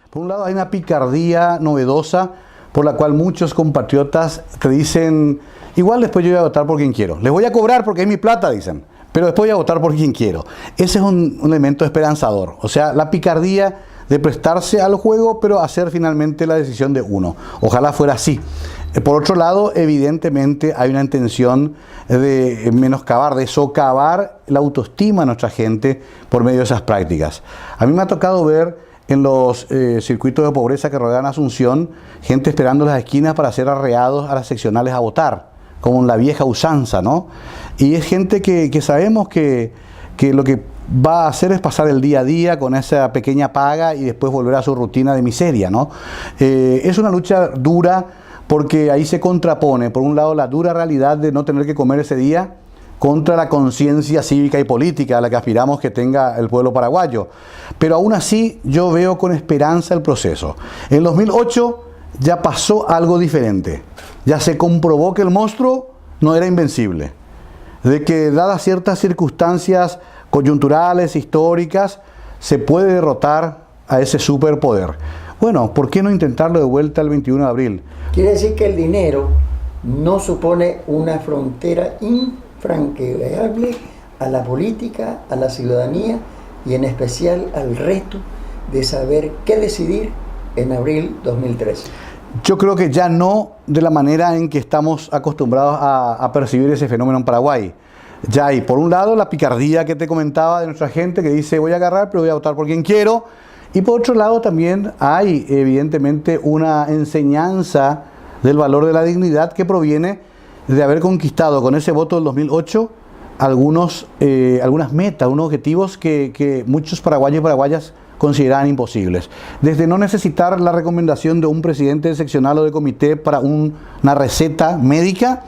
Por un lado hay una picardía novedosa por la cual muchos compatriotas te dicen, igual después yo voy a votar por quien quiero. Les voy a cobrar porque es mi plata, dicen, pero después voy a votar por quien quiero. Ese es un elemento esperanzador. O sea, la picardía de prestarse al juego, pero hacer finalmente la decisión de uno. Ojalá fuera así. Por otro lado, evidentemente hay una intención de menoscabar, de socavar la autoestima de nuestra gente por medio de esas prácticas. A mí me ha tocado ver en los circuitos de pobreza que rodean Asunción, gente esperando en las esquinas para ser arreados a las seccionales a votar, como la vieja usanza, ¿no? Y es gente que sabemos que lo que va a hacer es pasar el día a día con esa pequeña paga y después volver a su rutina de miseria, ¿no? Es una lucha dura porque ahí se contrapone, por un lado, la dura realidad de no tener que comer ese día contra la conciencia cívica y política a la que aspiramos que tenga el pueblo paraguayo. Pero aún así yo veo con esperanza el proceso. En 2008 ya pasó algo diferente. Ya se comprobó que el monstruo no era invencible. De que dadas ciertas circunstancias coyunturales, históricas, se puede derrotar a ese superpoder. Bueno, ¿por qué no intentarlo de vuelta el 21 de abril? Quiere decir que el dinero no supone una frontera infranqueable a la política, a la ciudadanía y en especial al reto de saber qué decidir en abril 2013. Yo creo que ya no de la manera en que estamos acostumbrados a percibir ese fenómeno en Paraguay. Ya hay, por un lado, la picardía que te comentaba de nuestra gente que dice voy a agarrar pero voy a votar por quien quiero. Y por otro lado también hay evidentemente una enseñanza del valor de la dignidad que proviene de haber conquistado con ese voto del 2008 algunas metas, unos objetivos que muchos paraguayos y paraguayas consideraban imposibles. Desde no necesitar la recomendación de un presidente seccional o de comité para una receta médica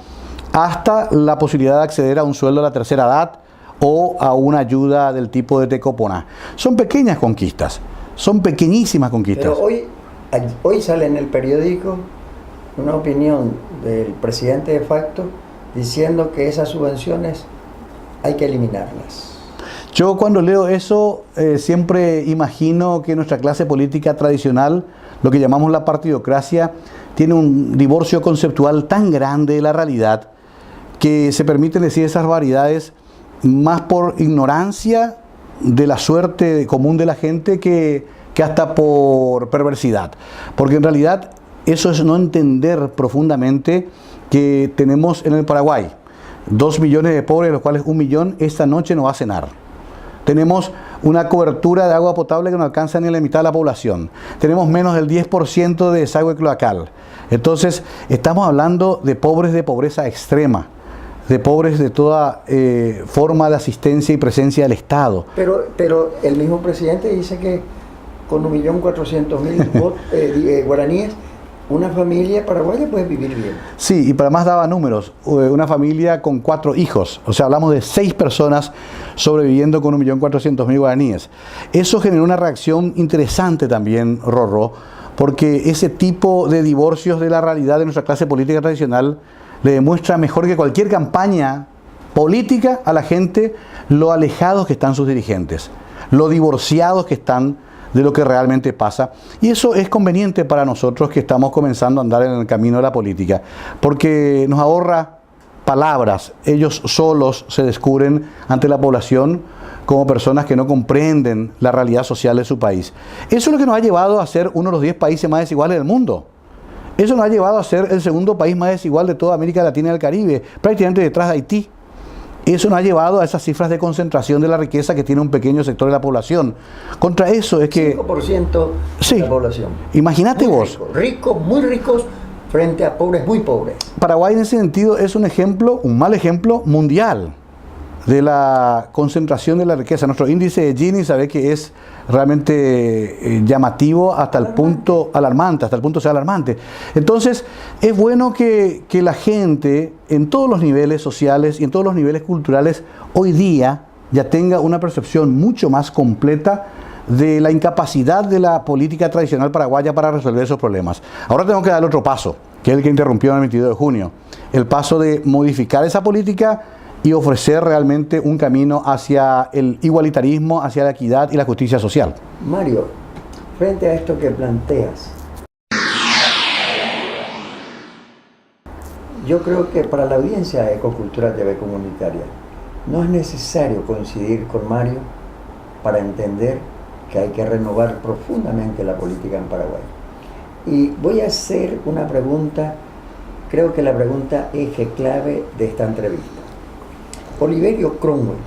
hasta la posibilidad de acceder a un sueldo de la tercera edad o a una ayuda del tipo de Tecopona. Son pequeñas conquistas. Son pequeñísimas conquistas. Pero hoy sale en el periódico una opinión del presidente de facto diciendo que esas subvenciones hay que eliminarlas. Yo cuando leo eso siempre imagino que nuestra clase política tradicional, lo que llamamos la partidocracia, tiene un divorcio conceptual tan grande de la realidad que se permiten decir esas variedades más por ignorancia de la suerte común de la gente que hasta por perversidad. Porque en realidad eso es no entender profundamente que tenemos en el Paraguay 2 millones de pobres, de los cuales 1 millón esta noche no va a cenar. Tenemos una cobertura de agua potable que no alcanza ni la mitad de la población. Tenemos menos del 10% de desagüe cloacal. Entonces estamos hablando de pobres de pobreza extrema, de pobres de toda forma de asistencia y presencia del Estado. Pero el mismo presidente dice que con 1.400.000 guaraníes, una familia paraguaya puede vivir bien. Sí, y para más daba números, una familia con 4 hijos, o sea, hablamos de 6 personas sobreviviendo con 1.400.000 guaraníes. Eso generó una reacción interesante también, Rorro, porque ese tipo de divorcios de la realidad de nuestra clase política tradicional le demuestra mejor que cualquier campaña política a la gente lo alejados que están sus dirigentes, lo divorciados que están de lo que realmente pasa. Y eso es conveniente para nosotros que estamos comenzando a andar en el camino de la política, porque nos ahorra palabras. Ellos solos se descubren ante la población como personas que no comprenden la realidad social de su país. Eso es lo que nos ha llevado a ser uno de los 10 países más desiguales del mundo. Eso nos ha llevado a ser el segundo país más desigual de toda América Latina y el Caribe, prácticamente detrás de Haití. Eso nos ha llevado a esas cifras de concentración de la riqueza que tiene un pequeño sector de la población. Contra eso es que 5% de la población. Imagínate vos. Ricos, muy ricos, frente a pobres, muy pobres. Paraguay en ese sentido es un ejemplo, un mal ejemplo mundial de la concentración de la riqueza. Nuestro índice de Gini sabe que es realmente llamativo hasta el punto alarmante, hasta el punto de ser alarmante. Entonces, es bueno que la gente en todos los niveles sociales y en todos los niveles culturales hoy día ya tenga una percepción mucho más completa de la incapacidad de la política tradicional paraguaya para resolver esos problemas. Ahora tenemos que dar otro paso, que es el que interrumpió en el 22 de junio. El paso de modificar esa política y ofrecer realmente un camino hacia el igualitarismo, hacia la equidad y la justicia social. Mario, Frente a esto que planteas, yo creo que para la audiencia de Ecocultura TV Comunitaria no es necesario coincidir con Mario para entender que hay que renovar profundamente la política en Paraguay. Y voy a hacer una pregunta, creo que la pregunta eje clave de esta entrevista. Oliverio Cromwell,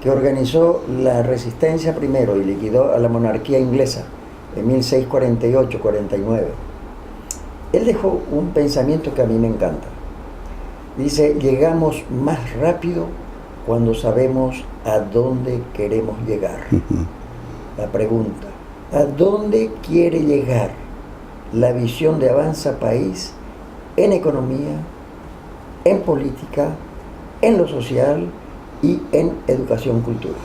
que organizó la resistencia primero y liquidó a la monarquía inglesa en 1648-49, él dejó un pensamiento que a mí me encanta. Dice, llegamos más rápido cuando sabemos a dónde queremos llegar. La pregunta, ¿a dónde quiere llegar la visión de Avanza País en economía, en política, en lo social y en educación cultural?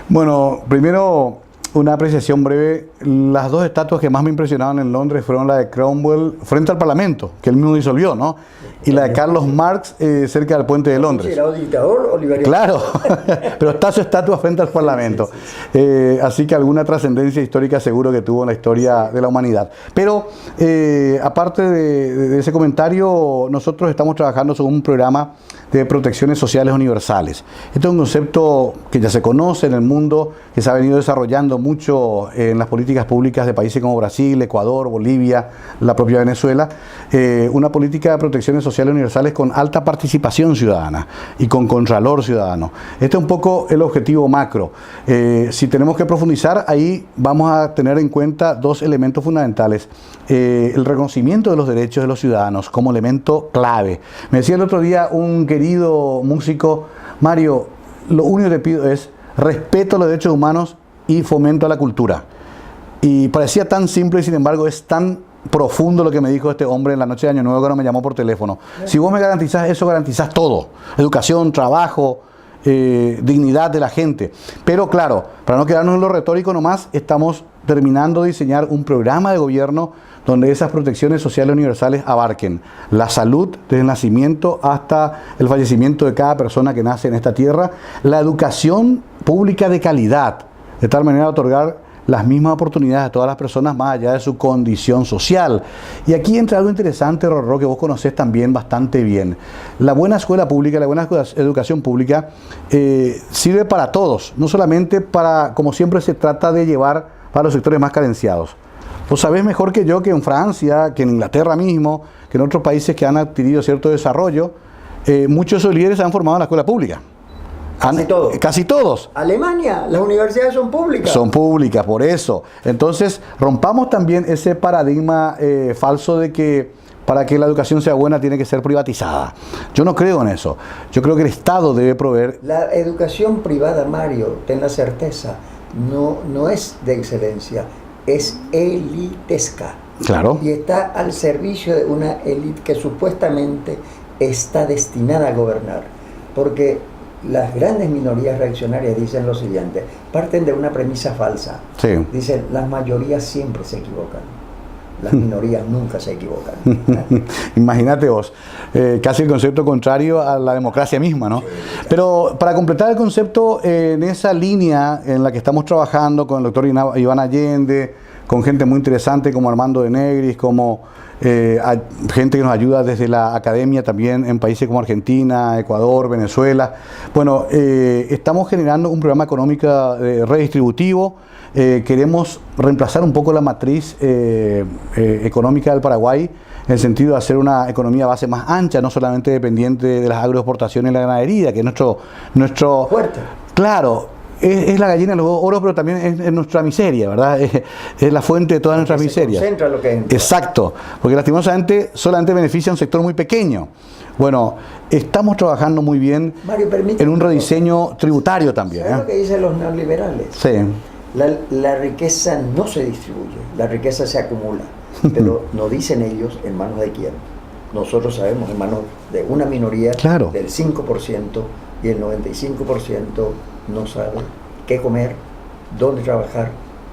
Bueno, primero una apreciación breve. Las dos estatuas que más me impresionaron en Londres fueron la de Cromwell frente al Parlamento, que él mismo disolvió, ¿no? Y la de Carlos Marx cerca del puente de Londres. ¿Era un dictador, Oliverio? Claro, pero está su estatua frente al Parlamento. Así que alguna trascendencia histórica seguro que tuvo en la historia de la humanidad. Pero aparte de ese comentario, nosotros estamos trabajando sobre un programa de protecciones sociales universales. Este es un concepto que ya se conoce en el mundo, que se ha venido desarrollando mucho en las políticas públicas de países como Brasil, Ecuador, Bolivia, la propia Venezuela. Una política de protecciones sociales universales con alta participación ciudadana y con contralor ciudadano. Este es un poco el objetivo macro. Si tenemos que profundizar, ahí vamos a tener en cuenta dos elementos fundamentales. El reconocimiento de los derechos de los ciudadanos como elemento clave. Me decía el otro día un querido músico, Mario, lo único que te pido es respeto a los derechos humanos y fomento a la cultura. Y parecía tan simple y sin embargo es tan profundo lo que me dijo este hombre en la noche de Año Nuevo cuando me llamó por teléfono. Si vos me garantizás eso, garantizás todo. Educación, trabajo, dignidad de la gente. Pero claro, para no quedarnos en lo retórico nomás, estamos terminando de diseñar un programa de gobierno donde esas protecciones sociales universales abarquen la salud desde el nacimiento hasta el fallecimiento de cada persona que nace en esta tierra, la educación pública de calidad, de tal manera de otorgar las mismas oportunidades a todas las personas más allá de su condición social. Y aquí entra algo interesante, Rorró, que vos conocés también bastante bien. La buena escuela pública, la buena educación pública sirve para todos, no solamente para, como siempre se trata de llevar para los sectores más carenciados. Vos sabés mejor que yo que en Francia, que en Inglaterra mismo, que en otros países que han adquirido cierto desarrollo, muchos de esos líderes se han formado en la escuela pública. Casi todos. Casi todos. Alemania, las universidades son públicas. Son públicas, por eso. Entonces, rompamos también ese paradigma falso de que para que la educación sea buena tiene que ser privatizada. Yo no creo en eso. Yo creo que el Estado debe proveer. La educación privada, Mario, ten la certeza, no es de excelencia, es elitesca. Claro. Y está al servicio de una élite que supuestamente está destinada a gobernar. Porque las grandes minorías reaccionarias dicen lo siguiente, parten de una premisa falsa. Sí. Dicen, las mayorías siempre se equivocan, las minorías nunca se equivocan. Imagínate vos, casi el concepto contrario a la democracia misma, ¿no? Sí, claro. Pero para completar el concepto, en esa línea en la que estamos trabajando con el doctor Iván Allende, con gente muy interesante como Armando de Negris, como gente que nos ayuda desde la academia también en países como Argentina, Ecuador, Venezuela. Bueno, estamos generando un programa económico redistributivo. Queremos reemplazar un poco la matriz económica del Paraguay en el sentido de hacer una economía base más ancha, no solamente dependiente de las agroexportaciones y la ganadería, que es nuestro Fuerte. Claro. Es la gallina de los oros, pero también es nuestra miseria, ¿verdad? Es la fuente de todas nuestras miserias. Se concentra lo que entra. Exacto, porque lastimosamente solamente beneficia a un sector muy pequeño. Bueno, estamos trabajando muy bien, Mario, en un rediseño tributario también. ¿Sabes lo que dicen los neoliberales? Sí. La riqueza no se distribuye, la riqueza se acumula, pero no dicen ellos en manos de quién. Nosotros sabemos en manos de una minoría, Claro, del 5%, y el 95% no sabe qué comer, dónde trabajar,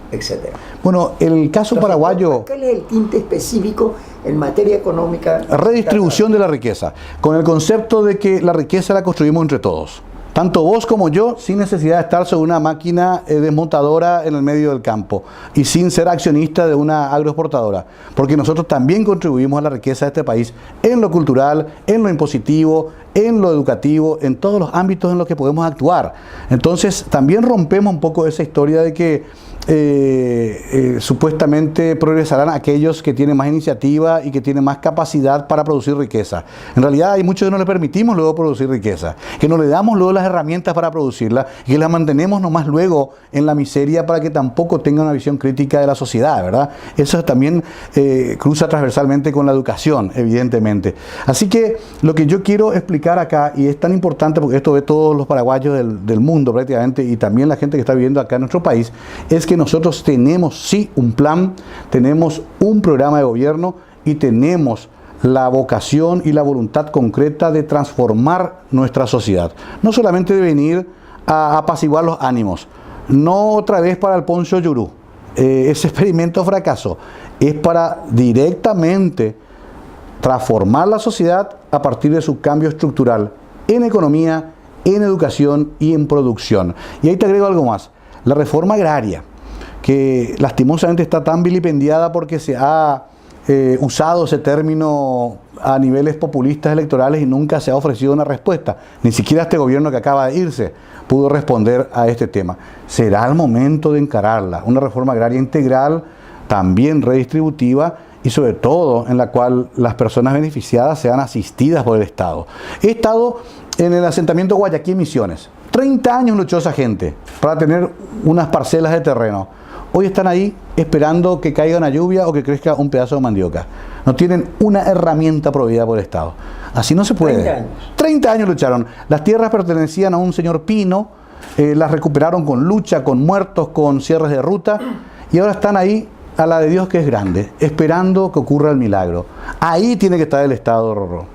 etc. Bueno, el caso Entonces, paraguayo, ¿cuál es el tinte específico en materia económica? redistribución de la riqueza, con el concepto de que la riqueza la construimos entre todos. tanto vos como yo, sin necesidad de estar sobre una máquina desmontadora en el medio del campo y sin ser accionista de una agroexportadora, porque nosotros también contribuimos a la riqueza de este país en lo cultural, en lo impositivo, en lo educativo, en todos los ámbitos en los que podemos actuar. Entonces también rompemos un poco esa historia de que supuestamente progresarán aquellos que tienen más iniciativa y que tienen más capacidad para producir riqueza. En realidad hay muchos que no les permitimos luego producir riqueza, que no le damos luego las herramientas para producirla y que las mantenemos nomás luego en la miseria para que tampoco tenga una visión crítica de la sociedad, ¿verdad? Eso también cruza transversalmente con la educación, evidentemente. Así que lo que yo quiero explicar acá, y es tan importante porque esto ve todos los paraguayos del mundo prácticamente y también la gente que está viviendo acá en nuestro país, es que nosotros tenemos sí un plan, tenemos un programa de gobierno y tenemos la vocación y la voluntad concreta de transformar nuestra sociedad. No solamente de venir a apaciguar los ánimos, no otra vez para el Poncio Yurú, ese experimento fracasó, es para directamente transformar la sociedad a partir de su cambio estructural en economía, en educación y en producción. Y ahí te agrego algo más, la reforma agraria, que lastimosamente está tan vilipendiada porque se ha usado ese término a niveles populistas electorales y nunca se ha ofrecido una respuesta. Ni siquiera este gobierno que acaba de irse pudo responder a este tema. Será el momento de encararla, una reforma agraria integral, también redistributiva y sobre todo en la cual las personas beneficiadas sean asistidas por el Estado. He estado en el asentamiento Guayaquil Misiones. 30 años luchó esa gente para tener unas parcelas de terreno. Hoy están ahí esperando que caiga una lluvia o que crezca un pedazo de mandioca. No tienen una herramienta proveída por el Estado. Así no se puede. 30 años. 30 años lucharon. Las tierras pertenecían a un señor Pino, las recuperaron con lucha, con muertos, con cierres de ruta, y ahora están ahí a la de Dios que es grande, esperando que ocurra el milagro. Ahí tiene que estar el Estado, Rorró.